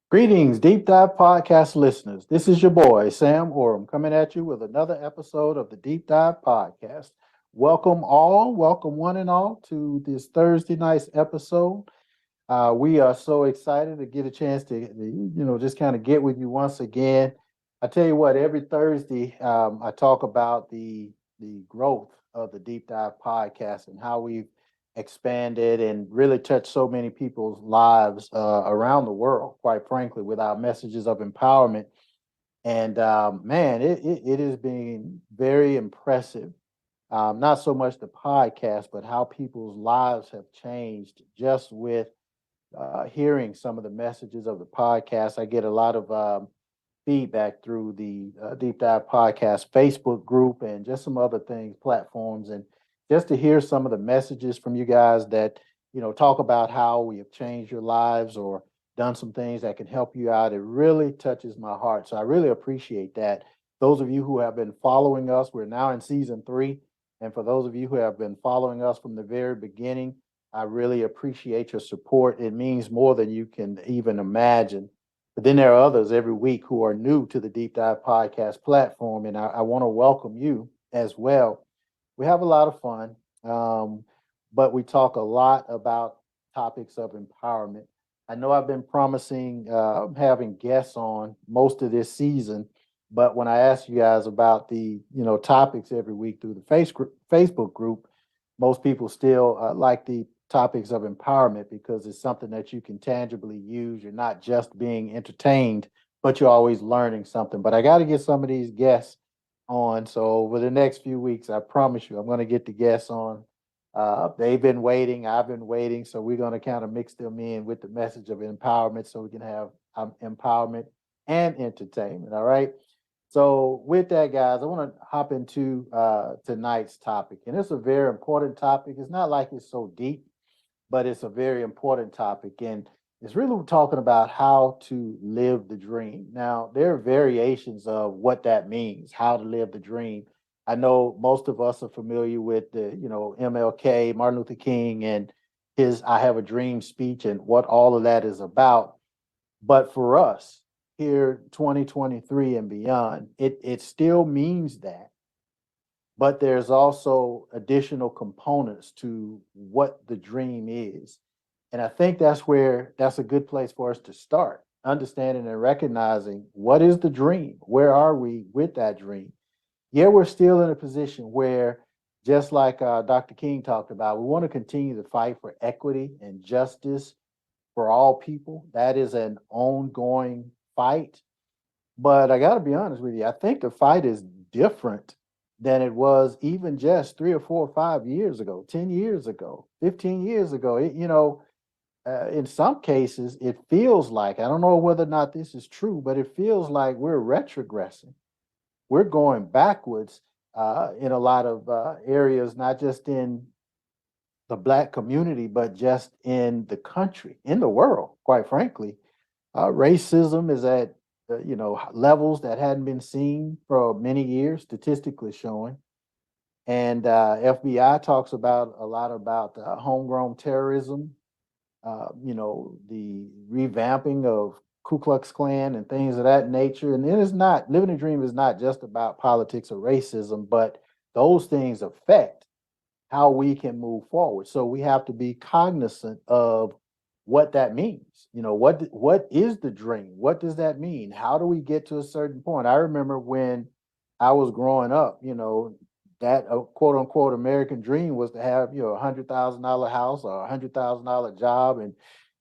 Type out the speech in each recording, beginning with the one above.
Greetings, Deep Dive Podcast listeners. This is your boy, Sam Oram, coming at you with another episode of the Deep Dive Podcast. Welcome one and all to this Thursday night's episode. We are so excited to get a chance to, just kind of get with you once again. I tell you what, every Thursday, I talk about the growth of the Deep Dive Podcast and how we've expanded and really touched so many people's lives around the world, quite frankly, with our messages of empowerment. And man, it has been very impressive. Not so much the podcast, but how people's lives have changed just with hearing some of the messages of the podcast. I get a lot of feedback through the Deep Dive Podcast Facebook group and just some other things, platforms, and just to hear some of the messages from you guys that talk about how we have changed your lives or done some things that can help you out. It really touches my heart. So I really appreciate that. Those of you who have been following us, we're now in season 3. And for those of you who have been following us from the very beginning, I really appreciate your support. It means more than you can even imagine. But then there are others every week who are new to the Deep Dive Podcast platform, and I want to welcome you as well. We have a lot of fun, but we talk a lot about topics of empowerment. I know I've been promising having guests on most of this season, but when I ask you guys about the topics every week through the Facebook group, most people still like the topics of empowerment because it's something that you can tangibly use. You're not just being entertained, but you're always learning something. But I got to get some of these guests on. So over the next few weeks, I promise you, I'm going to get the guests on. They've been waiting. I've been waiting. So we're going to kind of mix them in with the message of empowerment so we can have empowerment and entertainment. All right. So with that, guys, I want to hop into tonight's topic. And it's a very important topic. It's not like it's so deep, but it's a very important topic. And it's really talking about how to live the dream. Now, there are variations of what that means, how to live the dream. I know most of us are familiar with the, MLK, Martin Luther King, and his I Have a Dream speech and what all of that is about. But for us here, 2023 and beyond, it still means that, but there's also additional components to what the dream is. And I think that's a good place for us to start, understanding and recognizing what is the dream? Where are we with that dream? Yeah, we're still in a position where, just like Dr. King talked about, we want to continue to fight for equity and justice for all people. That is an ongoing fight. But I got to be honest with you, I think the fight is different than it was even just 3 or 4 or 5 years ago, 10 years ago, 15 years ago. In some cases, it feels like, I don't know whether or not this is true, but it feels like we're retrogressing. We're going backwards in a lot of areas, not just in the Black community, but just in the country, in the world, quite frankly. Racism is at levels that hadn't been seen for many years, statistically showing. And FBI talks about a lot about homegrown terrorism, the revamping of Ku Klux Klan and things of that nature. And it is not, living a dream is not just about politics or racism, but those things affect how we can move forward. So we have to be cognizant of what that means. What is the dream? What does that mean? How do we get to a certain point? I remember when I was growing up, that quote unquote American dream was to have, $100,000 house or $100,000 job and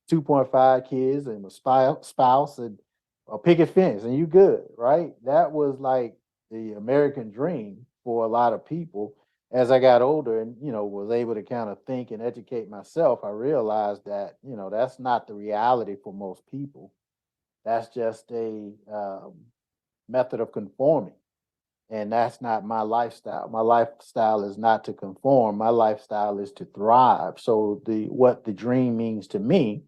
2.5 kids and a spouse and a picket fence and you good, right? That was like the American dream for a lot of people. As I got older and was able to kind of think and educate myself, I realized that that's not the reality for most people. That's just a method of conforming, and that's not my lifestyle. My lifestyle is not to conform. My lifestyle is to thrive. So the what the dream means to me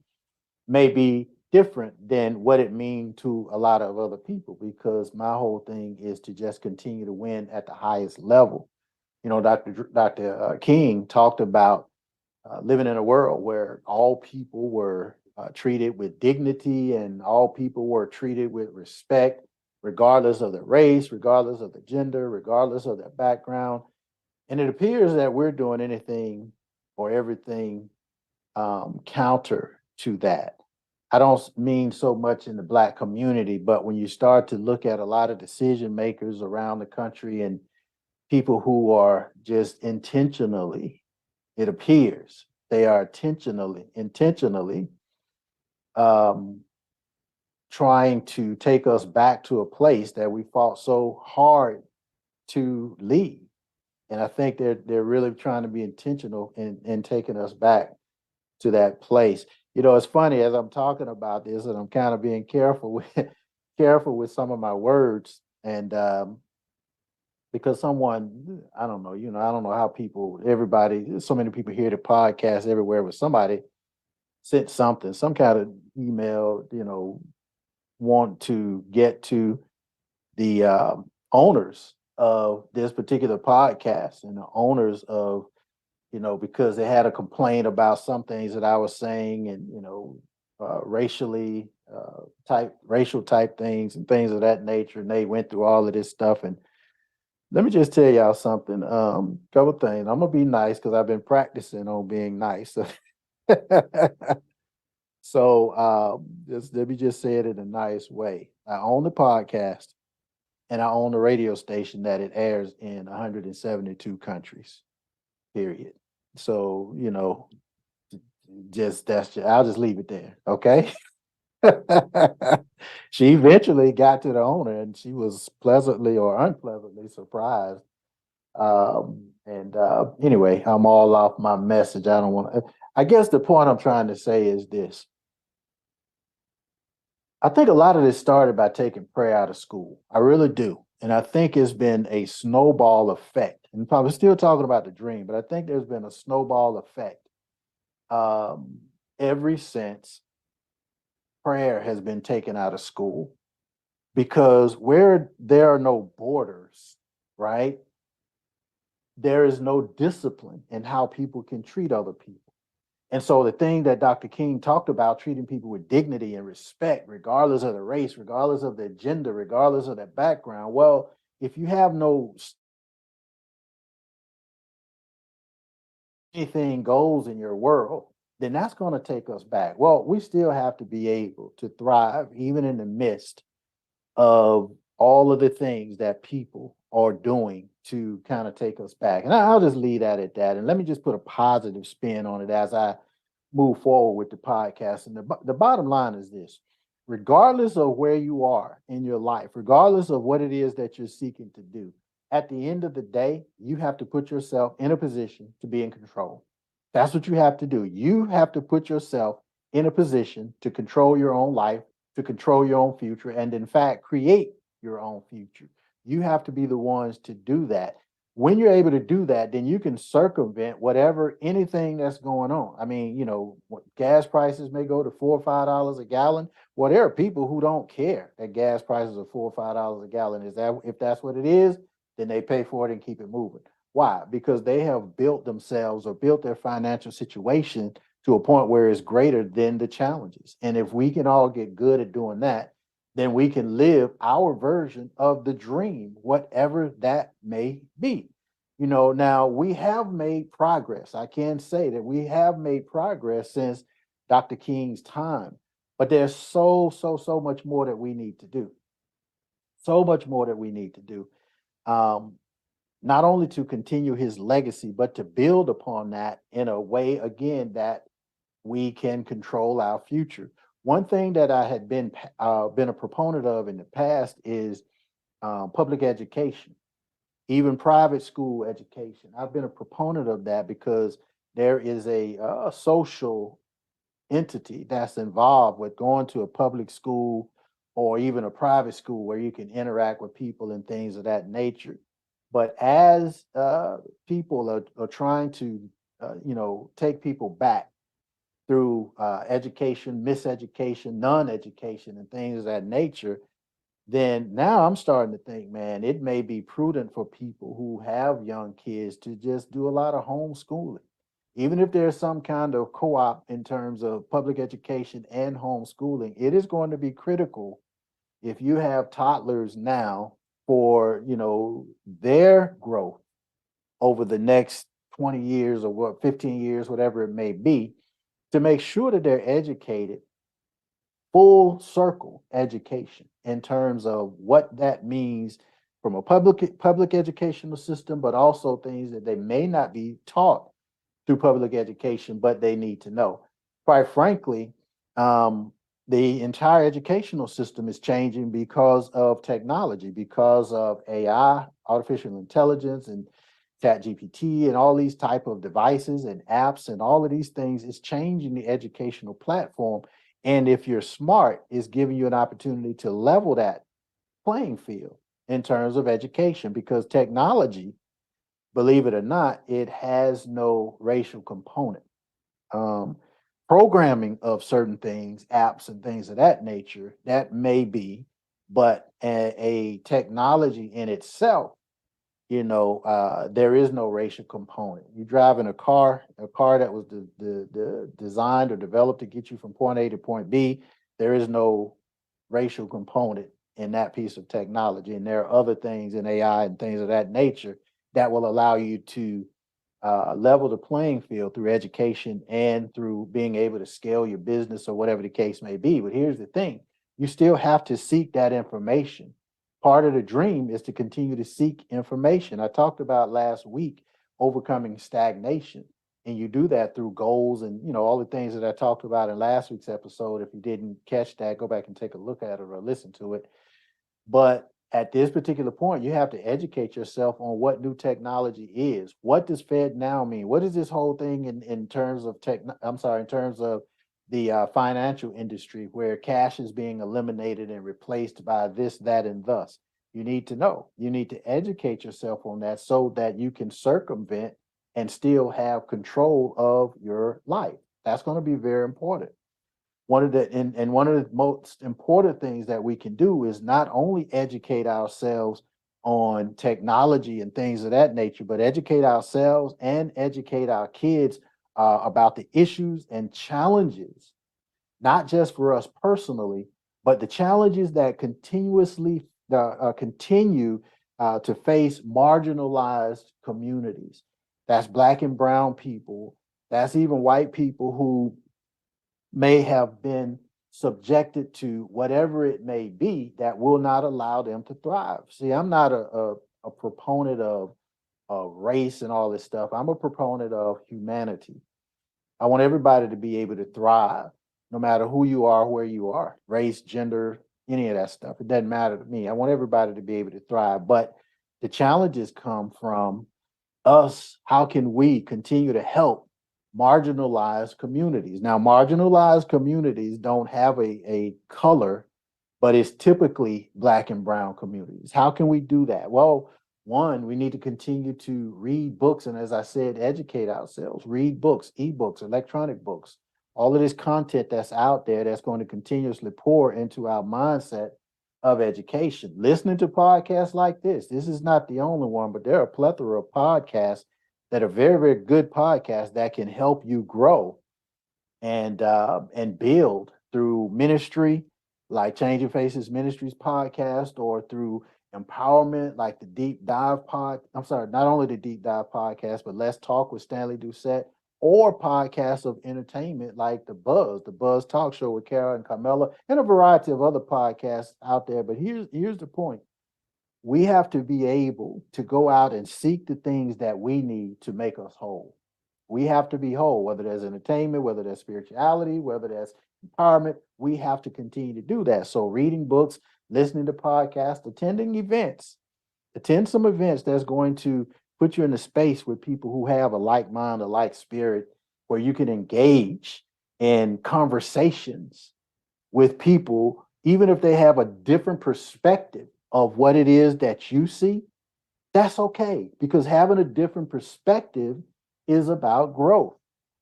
may be different than what it means to a lot of other people because my whole thing is to just continue to win at the highest level. Dr. King talked about living in a world where all people were treated with dignity, and all people were treated with respect, regardless of their race, regardless of the gender, regardless of their background. And it appears that we're doing anything or everything counter to that. I don't mean so much in the Black community, but when you start to look at a lot of decision makers around the country and people who are just intentionally, it appears they are intentionally um, trying to take us back to a place that we fought so hard to leave. And I think they're really trying to be intentional in taking us back to that place. You know, it's funny as I'm talking about this, and I'm kind of being careful with careful with some of my words, and because someone, I don't know, I don't know how people, everybody, so many people hear the podcast everywhere, but somebody sent something, some kind of email, want to get to the owners of this particular podcast and the owners of, because they had a complaint about some things that I was saying, and racial type things and things of that nature, and they went through all of this stuff. And let me just tell y'all something. Couple things. I'm gonna be nice because I've been practicing on being nice. So just let me just say it in a nice way. I own the podcast and I own the radio station that it airs in 172 countries. Period. So, I'll just leave it there. Okay. She eventually got to the owner and she was pleasantly or unpleasantly surprised. And anyway, I'm all off my message. I don't want to, I guess the point I'm trying to say is this. I think a lot of this started by taking prayer out of school. I really do. And I think it's been a snowball effect. And probably still talking about the dream, but I think there's been a snowball effect um, ever since prayer has been taken out of school. Because where there are no borders, right, there is no discipline in how people can treat other people. And so the thing that Dr. King talked about, treating people with dignity and respect, regardless of the race, regardless of their gender, regardless of their background. Well, if you have no anything goes in your world, then that's going to take us back. Well, we still have to be able to thrive, even in the midst of all of the things that people are doing to kind of take us back. And I'll just leave that at that. And let me just put a positive spin on it as I move forward with the podcast. And the bottom line is this: regardless of where you are in your life, regardless of what it is that you're seeking to do, at the end of the day, you have to put yourself in a position to be in control. That's what you have to do. You have to put yourself in a position to control your own life, to control your own future, and in fact, create your own future. You have to be the ones to do that. When you're able to do that, then you can circumvent whatever anything that's going on. I mean, gas prices may go to $4 or $5 a gallon. Well, there are people who don't care that gas prices are $4 or $5 a gallon. Is that if that's what it is, then they pay for it and keep it moving. Why? Because they have built themselves or built their financial situation to a point where it's greater than the challenges. And if we can all get good at doing that, then we can live our version of the dream, whatever that may be. Now we have made progress. I can say that we have made progress since Dr. King's time, but there's so much more that we need to do. So much more that we need to do. Um, Not only to continue his legacy, but to build upon that in a way, again, that we can control our future. One thing that I had been a proponent of in the past is public education, even private school education. I've been a proponent of that because there is a social entity that's involved with going to a public school or even a private school where you can interact with people and things of that nature. But as people are trying to, take people back through education, miseducation, non-education, and things of that nature, then now I'm starting to think, man, it may be prudent for people who have young kids to just do a lot of homeschooling. even if there's some kind of co-op in terms of public education and homeschooling, it is going to be critical if you have toddlers now for, their growth over the next 20 years or 15 years, whatever it may be, to make sure that they're educated, full circle education in terms of what that means from a public educational system, but also things that they may not be taught through public education, but they need to know. Quite frankly, the entire educational system is changing because of technology, because of AI, artificial intelligence, and chat GPT and all these type of devices and apps and all of these things is changing the educational platform. And if you're smart, it's giving you an opportunity to level that playing field in terms of education, because technology, believe it or not, it has no racial component. Um, Programming of certain things, apps and things of that nature, that may be, but a technology in itself, there is no racial component. You drive in a car that was designed or developed to get you from point A to point B. There is no racial component in that piece of technology. And there are other things in AI and things of that nature that will allow you to level the playing field through education and through being able to scale your business or whatever the case may be. But here's the thing, you still have to seek that information. Part of the dream is to continue to seek information. I talked about last week overcoming stagnation. And you do that through goals and all the things that I talked about in last week's episode. If you didn't catch that, go back and take a look at it or listen to it. But at this particular point, you have to educate yourself on what new technology is. What does Fed now mean? What is this whole thing in terms of in terms of the financial industry, where cash is being eliminated and replaced by this, that, and thus? You need to know. You need to educate yourself on that so that you can circumvent and still have control of your life. That's going to be very important. One of the most important things that we can do is not only educate ourselves on technology and things of that nature, but educate ourselves and educate our kids about the issues and challenges, not just for us personally, but the challenges that continuously continue to face marginalized communities. That's Black and brown people. That's even white people who may have been subjected to whatever it may be that will not allow them to thrive. See, I'm not a proponent of race and all this stuff. I'm a proponent of humanity. I want everybody to be able to thrive, no matter who you are, where you are, race, gender, any of that stuff. It doesn't matter to me. I want everybody to be able to thrive. But the challenges come from us. How can we continue to help marginalized communities? Now, marginalized communities don't have a color, but it's typically Black and brown communities. How can we do that? Well, one, we need to continue to read books. And as I said, educate ourselves, read books, ebooks, electronic books, all of this content that's out there that's going to continuously pour into our mindset of education. Listening to podcasts like this. This is not the only one, but there are a plethora of podcasts that are very, very good podcasts that can help you grow and build through ministry, like Changing Faces Ministries podcast, or through empowerment, like the Deep Dive not only the Deep Dive podcast, but Let's Talk with Stanley Doucette, or podcasts of entertainment like the Buzz Talk Show with Kara and Carmela, and a variety of other podcasts out there. But here's the point. We have to be able to go out and seek the things that we need to make us whole. We have to be whole, whether there's entertainment, whether there's spirituality, whether there's empowerment. We have to continue to do that. So reading books, listening to podcasts, attending events, attend some events that's going to put you in a space with people who have a like mind, a like spirit, where you can engage in conversations with people, even if they have a different perspective of what it is that you see. That's okay, because having a different perspective is about growth.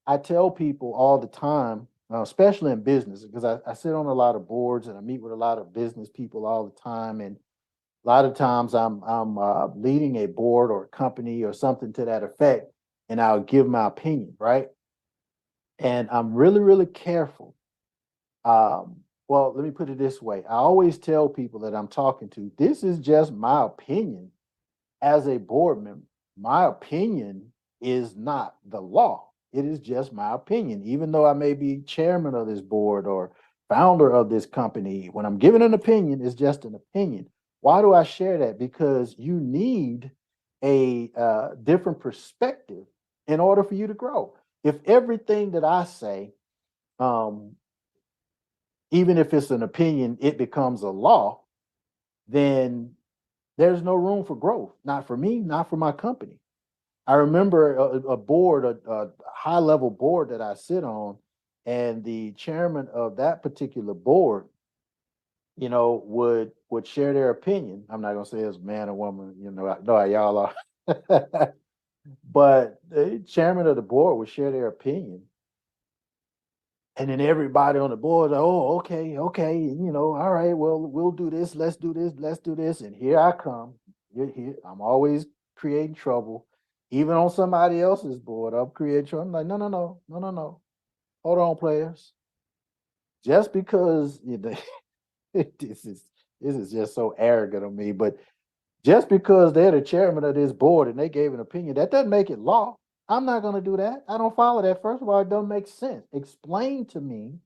I tell people all the time, especially in business, because I sit on a lot of boards and I meet with a lot of business people all the time. And a lot of times I'm leading a board or a company or something to that effect. and I'll give my opinion, right? And I'm really, really careful. Well, let me put it this way. I always tell people that I'm talking to, this is just my opinion as a board member. My opinion is not the law. It is just my opinion. Even though I may be chairman of this board or founder of this company, when I'm giving an opinion, it's just an opinion. Why do I share that? Because you need a different perspective in order for you to grow. If everything that I say, um, even if it's an opinion, it becomes a law, then there's no room for growth. Not for me, not for my company. I remember a board, a high level board that I sit on, and the chairman of that particular board, would share their opinion. I'm not gonna say it's man or woman, I know how y'all are, but the chairman of the board would share their opinion, and then everybody on the board, oh, okay, okay, all right, well, we'll do this, let's do this, let's do this, and here I come. Here, I'm always creating trouble, even on somebody else's board. I'm creating trouble. I'm like, no, no, no, no, no, no. Hold on, players. Just because this is this is just so arrogant of me, but just because they're the chairman of this board and they gave an opinion, that doesn't make it law. I'm not going to do that. I don't follow that. First of all, it doesn't make sense. Explain to me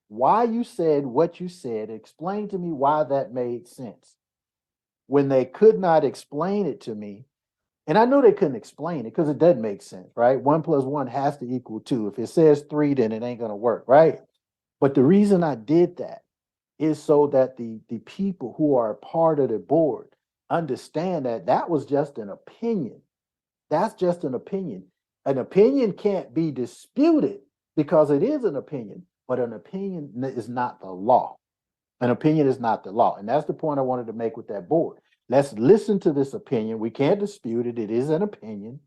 why you said what you said. Explain to me why that made sense. When they could not explain it to me, and I knew they couldn't explain it because it doesn't make sense, right? 1 + 1 has to equal 2. If it says 3, then it ain't going to work, right? But the reason I did that is so that the people who are a part of the board understand that that was just an opinion. That's just an opinion. An opinion can't be disputed because it is an opinion, but an opinion is not the law. An opinion is not the law. And that's the point I wanted to make with that board. Let's listen to this opinion. We can't dispute it. It is an opinion,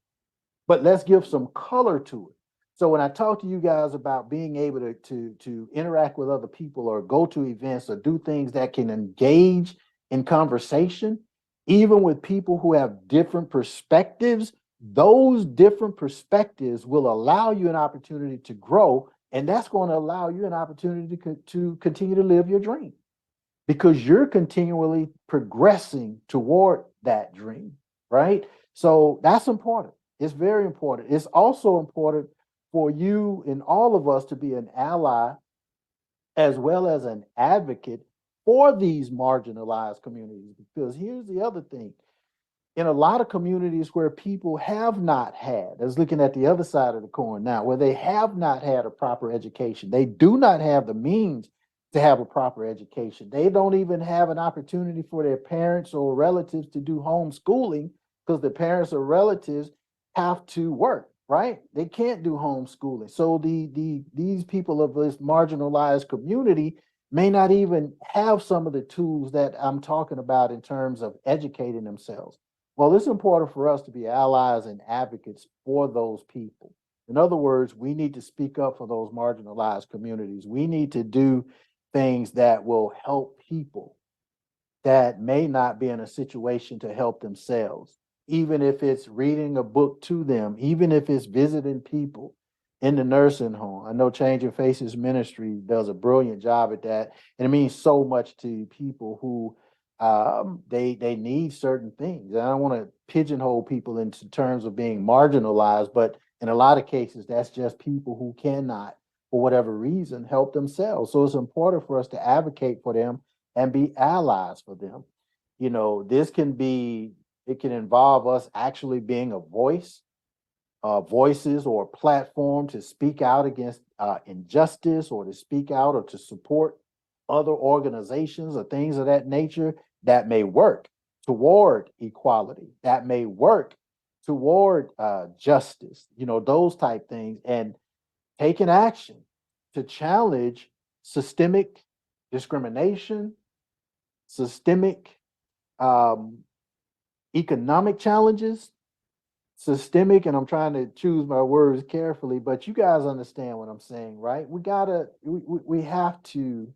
but let's give some color to it. So when I talk to you guys about being able to interact with other people or go to events or do things that can engage in conversation, even with people who have different perspectives, those different perspectives will allow you an opportunity to grow, and that's going to allow you an opportunity to continue to live your dream because you're continually progressing toward that dream, right? So that's important. It's very important. It's also important for you and all of us to be an ally as well as an advocate for these marginalized communities. Because here's the other thing, in a lot of communities where people have not had, I was looking at the other side of the coin now, where they have not had a proper education, they do not have the means to have a proper education. They don't even have an opportunity for their parents or relatives to do homeschooling because the parents or relatives have to work, right? They can't do homeschooling. So these people of this marginalized community may not even have some of the tools that I'm talking about in terms of educating themselves. Well, it's important for us to be allies and advocates for those people. In other words, we need to speak up for those marginalized communities. We need to do things that will help people that may not be in a situation to help themselves, even if it's reading a book to them, even if it's visiting people in the nursing home. I know Changing Faces Ministry does a brilliant job at that, and it means so much to people who they need certain things. I don't want to pigeonhole people into terms of being marginalized, but in a lot of cases, that's just people who cannot, for whatever reason, help themselves. So it's important for us to advocate for them and be allies for them. This can be, it can involve us actually being a voice, voices or platform to speak out against injustice or to speak out or to support other organizations or things of that nature that may work toward equality, that may work toward justice, those type things, and taking action to challenge systemic discrimination, systemic um, economic challenges, systemic, and I'm trying to choose my words carefully, but you guys understand what I'm saying, right? We have to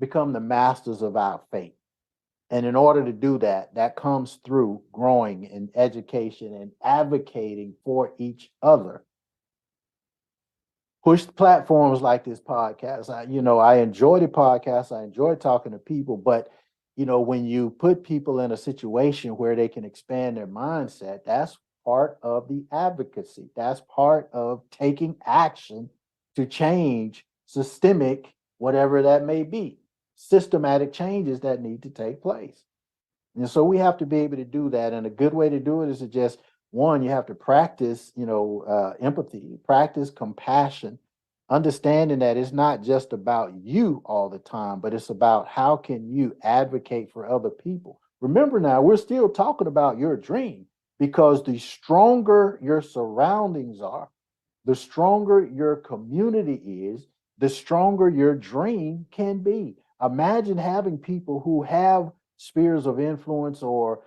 become the masters of our fate. And in order to do that, that comes through growing in education and advocating for each other. Push platforms like this podcast. I enjoy the podcast. I enjoy talking to people, but when you put people in a situation where they can expand their mindset, that's part of the advocacy. That's part of taking action to change systemic, whatever that may be, systematic changes that need to take place. And so we have to be able to do that. And a good way to do it is to just, one, you have to practice, empathy, practice compassion, understanding that it's not just about you all the time, but it's about how can you advocate for other people. Remember now, we're still talking about your dream, because the stronger your surroundings are, the stronger your community is, the stronger your dream can be. Imagine having people who have spheres of influence, or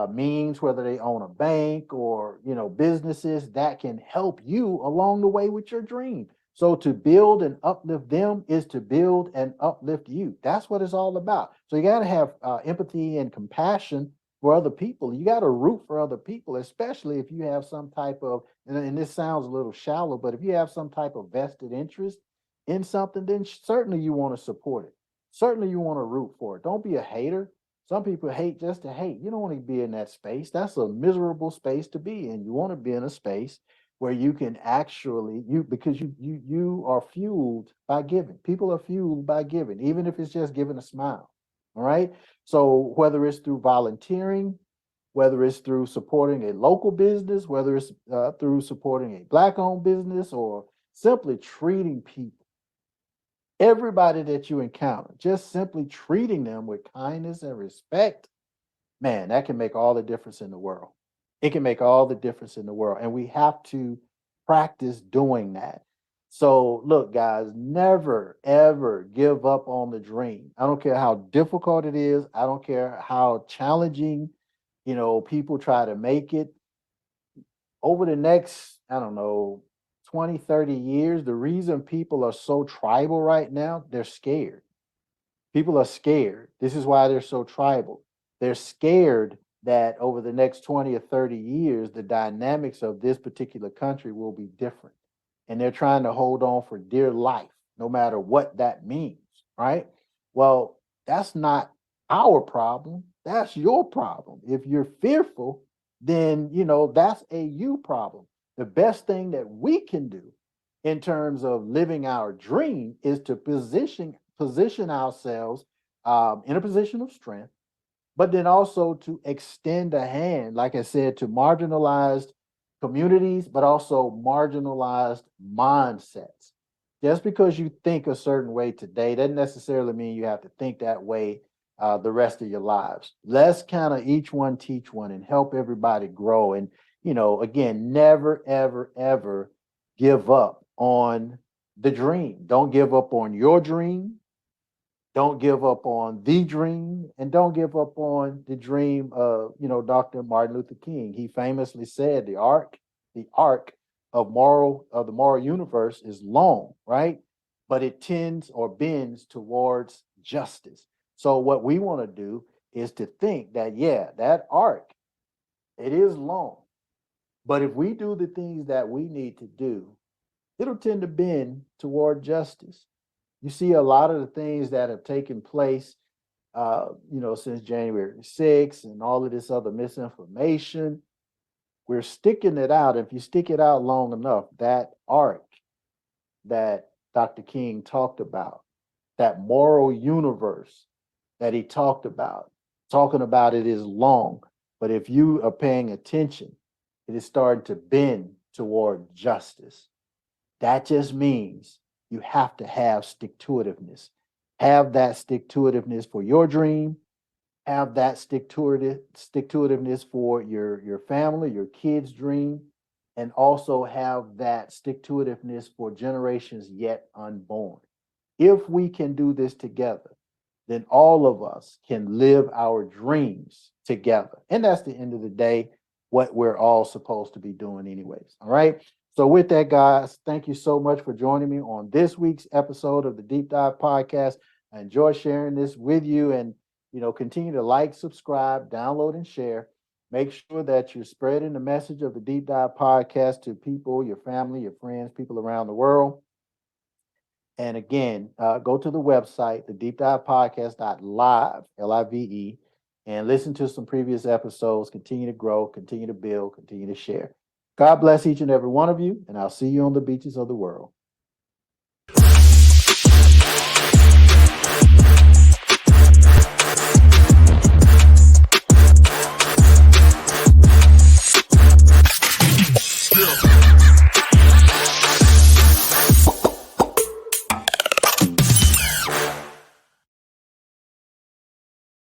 means, whether they own a bank or businesses that can help you along the way with your dream. So to build and uplift them is to build and uplift you. That's what it's all about. So you got to have empathy and compassion for other people. You got to root for other people, especially if you have some type of, and this sounds a little shallow, but if you have some type of vested interest in something, then certainly you want to support it. Certainly you want to root for it. Don't be a hater. Some people hate just to hate. You don't want to be in that space. That's a miserable space to be in. You want to be in a space where you can actually, because you are fueled by giving. People are fueled by giving, even if it's just giving a smile. All right. So whether it's through volunteering, whether it's through supporting a local business, whether it's through supporting a Black-owned business, or simply treating people, everybody that you encounter, just simply treating them with kindness and respect, man, that can make all the difference in the world. It can make all the difference in the world. And we have to practice doing that. So, look, guys, never, ever give up on the dream. I don't care how difficult it is. I don't care how challenging, people try to make it. Over the next, I don't know, 20, 30 years, the reason people are so tribal right now, they're scared. People are scared. This is why they're so tribal. They're scared that over the next 20 or 30 years, the dynamics of this particular country will be different. And they're trying to hold on for dear life, no matter what that means, right? Well, that's not our problem. That's your problem. If you're fearful, then, that's a you problem. The best thing that we can do in terms of living our dream is to position ourselves in a position of strength, but then also to extend a hand, like I said, to marginalized communities, but also marginalized mindsets. Just because you think a certain way today doesn't necessarily mean you have to think that way the rest of your lives. Let's kind of each one teach one and help everybody grow. And, again, never, ever, ever give up on the dream. Don't give up on your dream. Don't give up on the dream, and don't give up on the dream of, Dr. Martin Luther King. He famously said the arc of the moral universe is long, right? But it tends or bends towards justice. So what we want to do is to think that, yeah, that arc, it is long. But if we do the things that we need to do, it'll tend to bend toward justice. You see a lot of the things that have taken place, since January 6th and all of this other misinformation. We're sticking it out. If you stick it out long enough, that arc that Dr. King talked about, that moral universe that he talked about, talking about it is long. But if you are paying attention, it is starting to bend toward justice. That just means you have to have stick-to-itiveness. Have that stick-to-itiveness for your dream. Have that stick-to-itiveness for your family, your kids' dream, and also have that stick-to-itiveness for generations yet unborn. If we can do this together, then all of us can live our dreams together. And that's the end of the day, what we're all supposed to be doing anyways. All right. So with that, guys, thank you so much for joining me on this week's episode of the Deep Dive Podcast. I enjoy sharing this with you. And, continue to like, subscribe, download, and share. Make sure that you're spreading the message of the Deep Dive podcast to people, your family, your friends, people around the world. And again, go to the website, the Deep Dive Podcast.live, Live, and listen to some previous episodes. Continue to grow, continue to build, continue to share. God bless each and every one of you, and I'll see you on the beaches of the world.